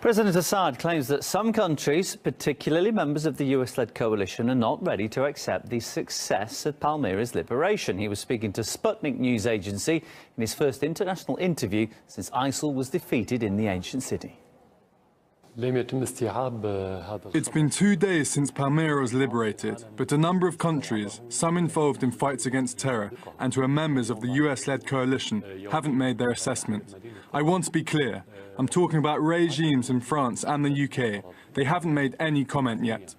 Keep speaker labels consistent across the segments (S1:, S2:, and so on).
S1: President Assad claims that some countries, particularly members of the US-led coalition, are not ready to accept the success of Palmyra's liberation. He was speaking to Sputnik news agency in his first international interview since ISIL was defeated in the ancient city.
S2: It's been 2 days since Palmyra was liberated, but a number of countries, some involved in fights against terror and who are members of the US-led coalition, haven't made their assessment. I want to be clear. I'm talking about regimes in France and the UK. They haven't made any comment yet.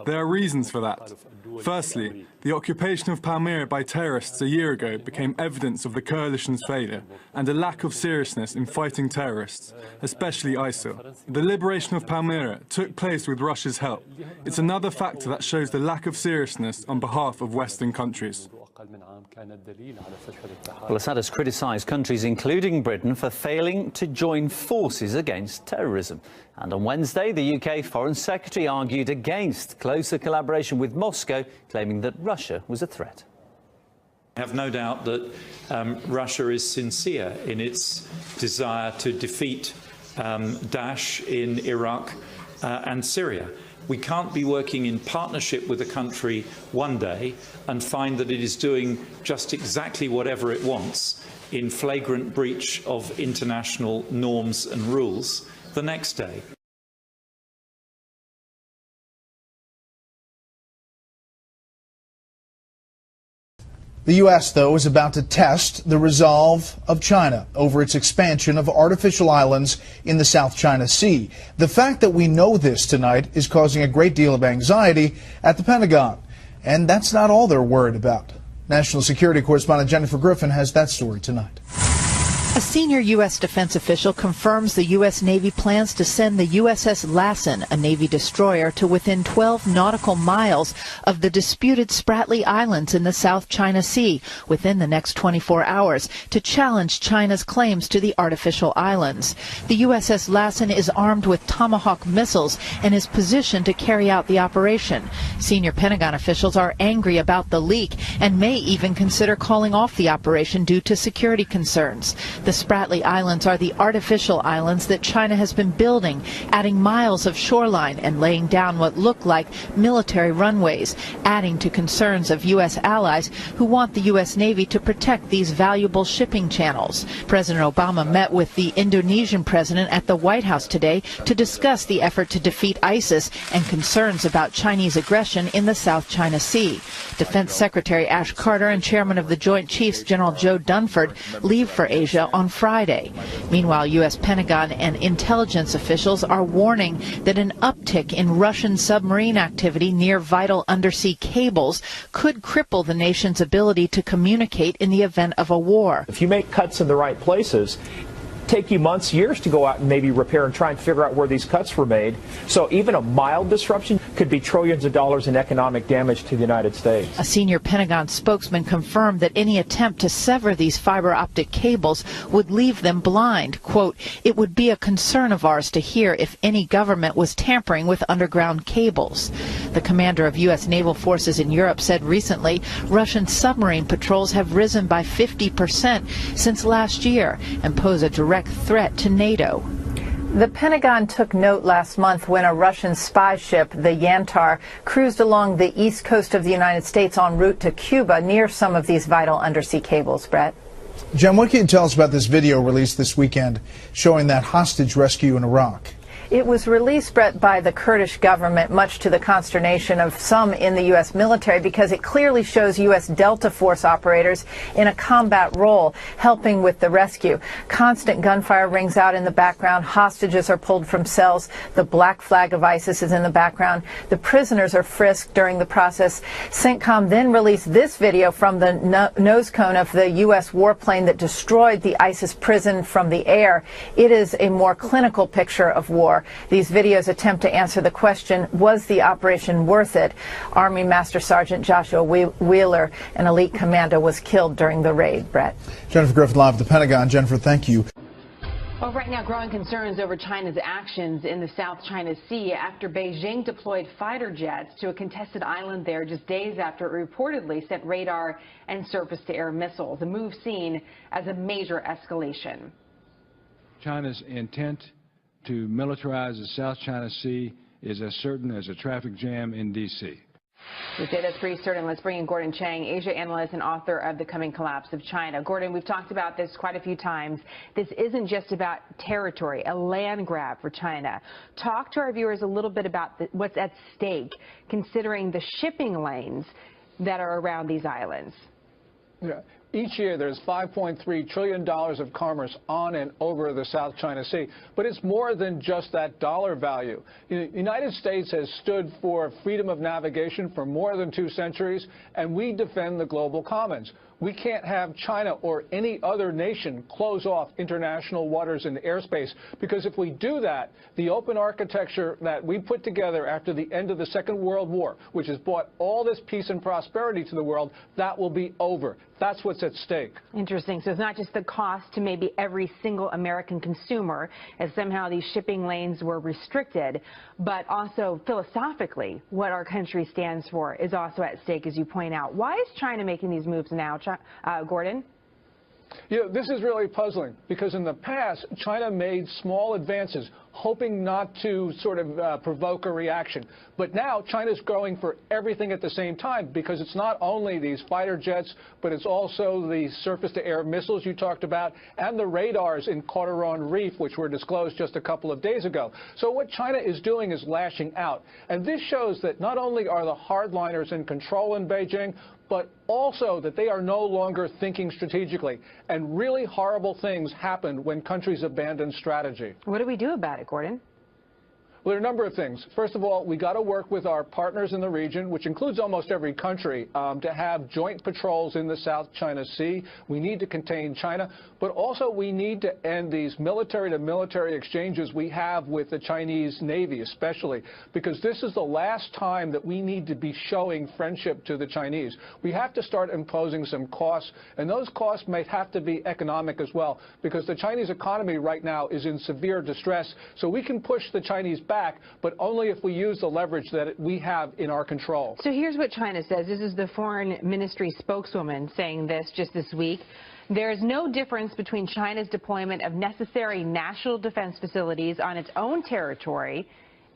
S2: There are reasons for that. Firstly, the occupation of Palmyra by terrorists a year ago became evidence of the coalition's failure and a lack of seriousness in fighting terrorists, especially ISIL. The liberation of Palmyra took place with Russia's help. It's another factor that shows the lack of seriousness on behalf of Western countries.
S1: Well, Assad has criticised countries, including Britain, for failing to join forces against terrorism. And on Wednesday, the UK Foreign Secretary argued against closer collaboration with Moscow, claiming that Russia was a threat.
S3: I have no doubt that Russia is sincere in its desire to defeat Daesh in Iraq and Syria. We can't be working in partnership with a country one day and find that it is doing just exactly whatever it wants in flagrant breach of international norms and rules the next day.
S4: The U.S., though, is about to test the resolve of China over its expansion of artificial islands in the South China Sea. The fact that we know this tonight is causing a great deal of anxiety at the Pentagon. And that's not all they're worried about. National Security Correspondent Jennifer Griffin has that story tonight.
S5: A senior U.S. defense official confirms the U.S. Navy plans to send the USS Lassen, a Navy destroyer, to within 12 nautical miles of the disputed Spratly Islands in the South China Sea within the next 24 hours to challenge China's claims to the artificial islands. The USS Lassen is armed with Tomahawk missiles and is positioned to carry out the operation. Senior Pentagon officials are angry about the leak and may even consider calling off the operation due to security concerns. The Spratly Islands are the artificial islands that China has been building, adding miles of shoreline and laying down what look like military runways, adding to concerns of U.S. allies who want the U.S. Navy to protect these valuable shipping channels. President Obama met with the Indonesian president at the White House today to discuss the effort to defeat ISIS and concerns about Chinese aggression in the South China Sea. Defense Secretary Ash Carter and Chairman of the Joint Chiefs General Joe Dunford leave for Asia on Friday. Meanwhile, U.S. Pentagon and intelligence officials are warning that an uptick in Russian submarine activity near vital undersea cables could cripple the nation's ability to communicate in the event of a war.
S6: If you make cuts in the right places, take you months, years to go out and maybe repair and try and figure out where these cuts were made. So even a mild disruption could be trillions of dollars in economic damage to the United States.
S5: A senior Pentagon spokesman confirmed that any attempt to sever these fiber optic cables would leave them blind. Quote, "It would be a concern of ours to hear if any government was tampering with underground cables." The commander of U.S. naval forces in Europe said recently Russian submarine patrols have risen by 50% since last year and pose a direct threat to NATO.
S7: The Pentagon took note last month when a Russian spy ship, the Yantar, cruised along the east coast of the United States en route to Cuba near some of these vital undersea cables. Brett?
S4: Jen, what can you tell us about this video released this weekend showing that hostage rescue in Iraq?
S7: It was released, Brett, by the Kurdish government, much to the consternation of some in the U.S. military, because it clearly shows U.S. Delta Force operators in a combat role, helping with the rescue. Constant gunfire rings out in the background. Hostages are pulled from cells. The black flag of ISIS is in the background. The prisoners are frisked during the process. CENTCOM then released this video from the nose cone of the U.S. warplane that destroyed the ISIS prison from the air. It is a more clinical picture of war. These videos attempt to answer the question, was the operation worth it? Army Master Sergeant Joshua Wheeler, an elite commander, was killed during the raid. Brett?
S4: Jennifer Griffin live at the Pentagon. Jennifer, thank you.
S8: Well, right now, growing concerns over China's actions in the South China Sea after Beijing deployed fighter jets to a contested island there just days after it reportedly sent radar and surface-to-air missiles, a move seen as a major escalation.
S9: China's intent to militarize the South China Sea is as certain as a traffic jam in D.C.
S8: We say that's pretty certain. Let's bring in Gordon Chang, Asia analyst and author of The Coming Collapse of China. Gordon, we've talked about this quite a few times. This isn't just about territory, a land grab for China. Talk to our viewers a little bit about what's at stake, considering the shipping lanes that are around these islands.
S10: Yeah. Each year, there's $5.3 trillion of commerce on and over the South China Sea. But it's more than just that dollar value. The United States has stood for freedom of navigation for more than 2 centuries, and we defend the global commons. We can't have China or any other nation close off international waters and airspace, because if we do that, the open architecture that we put together after the end of the Second World War, which has brought all this peace and prosperity to the world, that will be over. That's what's at stake.
S8: Interesting. So it's not just the cost to maybe every single American consumer, as somehow these shipping lanes were restricted, but also philosophically, what our country stands for is also at stake, as you point out. Why is China making these moves now, Gordon?
S10: You know, this is really puzzling, because in the past, China made small advances, hoping not to sort of provoke a reaction. But now China's going for everything at the same time, because it's not only these fighter jets, but it's also the surface-to-air missiles you talked about and the radars in Cauteron Reef, which were disclosed just a couple of days ago. So what China is doing is lashing out. And this shows that not only are the hardliners in control in Beijing, but also that they are no longer thinking strategically. And really horrible things happen when countries abandon strategy.
S8: What do we do about it, Gordon?
S10: Well, there are a number of things. First of all, we got to work with our partners in the region, which includes almost every country, to have joint patrols in the South China Sea. We need to contain China, but also we need to end these military-to-military exchanges we have with the Chinese Navy, especially, because this is the last time that we need to be showing friendship to the Chinese. We have to start imposing some costs, and those costs may have to be economic as well, because the Chinese economy right now is in severe distress, so we can push the Chinese back, but only if we use the leverage that we have in our control.
S8: So here's what China says. This is the foreign ministry spokeswoman saying this just this week. There is no difference between China's deployment of necessary national defense facilities on its own territory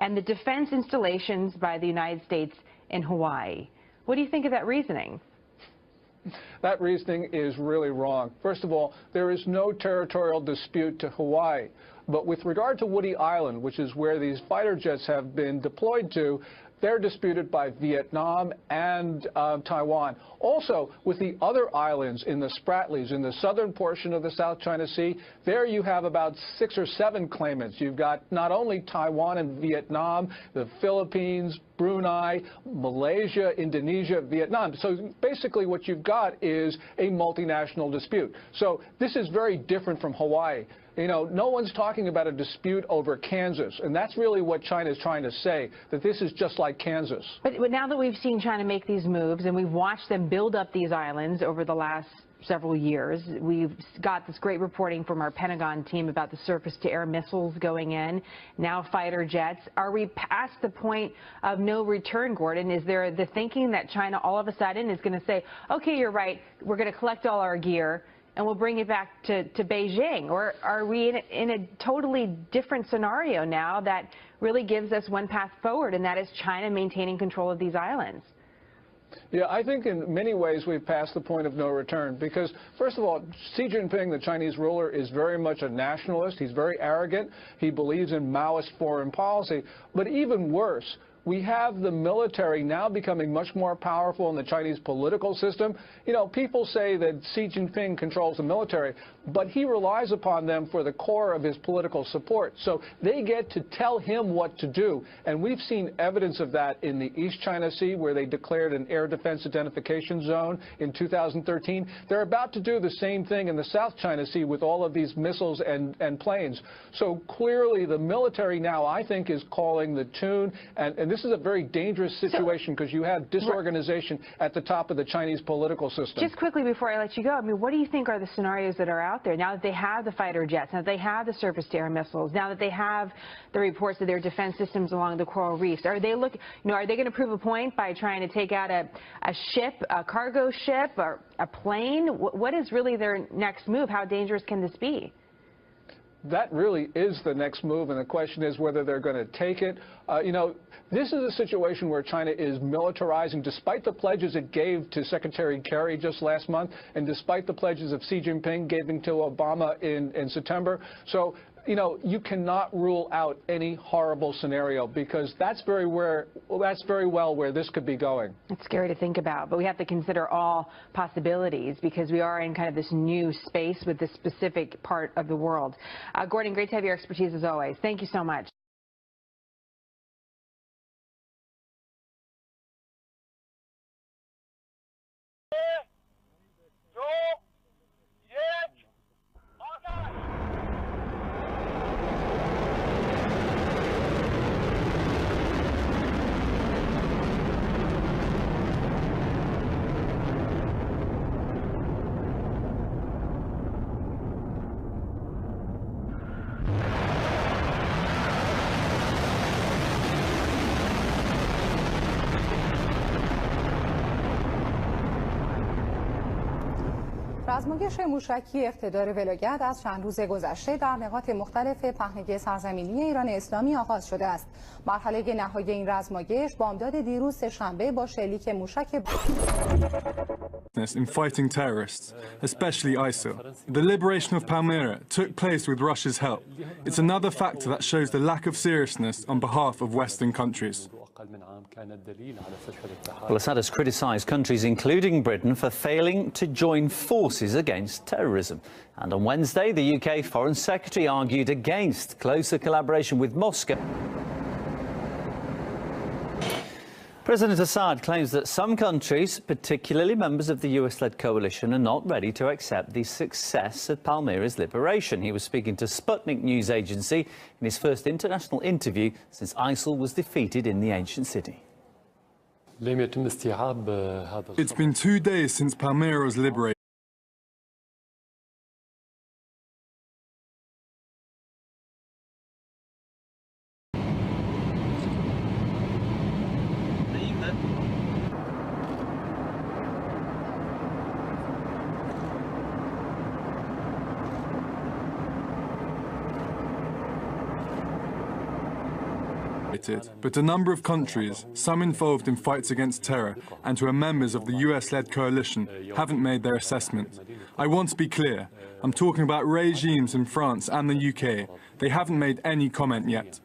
S8: and the defense installations by the United States in Hawaii. What do you think of that reasoning?
S10: That reasoning is really wrong. First of all, there is no territorial dispute to Hawaii. But with regard to Woody Island, which is where these fighter jets have been deployed to, they're disputed by Vietnam and Taiwan. Also, with the other islands in the Spratlys, in the southern portion of the South China Sea, there you have about 6 or 7 claimants. You've got not only Taiwan and Vietnam, the Philippines, Brunei, Malaysia, Indonesia, Vietnam. So basically what you've got is a multinational dispute. So this is very different from Hawaii. You know, no one's talking about a dispute over Kansas, and that's really what China is trying to say, that this is just like Kansas.
S8: But now that we've seen China make these moves and we've watched them build up these islands over the last several years, we've got this great reporting from our Pentagon team about the surface-to-air missiles going in, now fighter jets. Are we past the point of no return, Gordon? Is there the thinking that China all of a sudden is going to say, okay, you're right, we're going to collect all our gear and we'll bring it back to Beijing? Or are we in a totally different scenario now that really gives us one path forward, and that is China maintaining control of these islands?
S10: Yeah, I think in many ways we've passed the point of no return, because, first of all, Xi Jinping, the Chinese ruler, is very much a nationalist. He's very arrogant. He believes in Maoist foreign policy. But even worse, we have the military now becoming much more powerful in the Chinese political system. You know, people say that Xi Jinping controls the military, but he relies upon them for the core of his political support. So they get to tell him what to do. And we've seen evidence of that in the East China Sea, where they declared an air defense identification zone in 2013. They're about to do the same thing in the South China Sea with all of these missiles and planes. So clearly the military now, I think, is calling the tune. And this is a very dangerous situation, because you have disorganization at the top of the Chinese political system.
S8: Just quickly before I let you go, I mean, what do you think are the scenarios that are out there now that they have the fighter jets, now that they have the surface-to-air missiles, now that they have the reports of their defense systems along the coral reefs? Are they are they going to prove a point by trying to take out a ship, a cargo ship, or a plane? What is really their next move? How dangerous can this be?
S10: that really is the next move, and the question is whether they're going to take it. This is a situation where China is militarizing, despite the pledges it gave to Secretary Kerry just last month, and despite the pledges of Xi Jinping giving to Obama in September. So, you cannot rule out any horrible scenario, because that's very well where this could be going.
S8: It's scary to think about, but we have to consider all possibilities because we are in kind of this new space with this specific part of the world. Gordon, great to have your expertise as always. Thank you so much.
S11: رزمایش موشکی اقتدار ولایت از چند روز گذشته در نقاط مختلف پهنه سرزمینی ایران اسلامی آغاز شده است. مرحله نهایی این رزمایش بامداد دیروز سه‌شنبه با شلیک موشک
S2: in fighting terrorists, especially ISIL. The liberation of Palmyra took place with Russia's help. It's another factor that shows the lack of seriousness on behalf of Western countries.
S1: Well, Assad has criticised countries, including Britain, for failing to join forces against terrorism. And on Wednesday, the UK Foreign Secretary argued against closer collaboration with Moscow. President Assad claims that some countries, particularly members of the US-led coalition, are not ready to accept the success of Palmyra's liberation. He was speaking to Sputnik news agency in his first international interview since ISIL was defeated in the ancient city.
S2: It's been 2 days since Palmyra was liberated. But a number of countries, some involved in fights against terror and who are members of the US-led coalition, haven't made their assessment. I want to be clear. I'm talking about regimes in France and the UK. They haven't made any comment yet.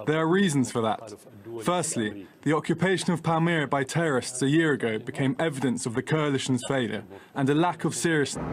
S2: There are reasons for that. Firstly, the occupation of Palmyra by terrorists a year ago became evidence of the coalition's failure and a lack of seriousness.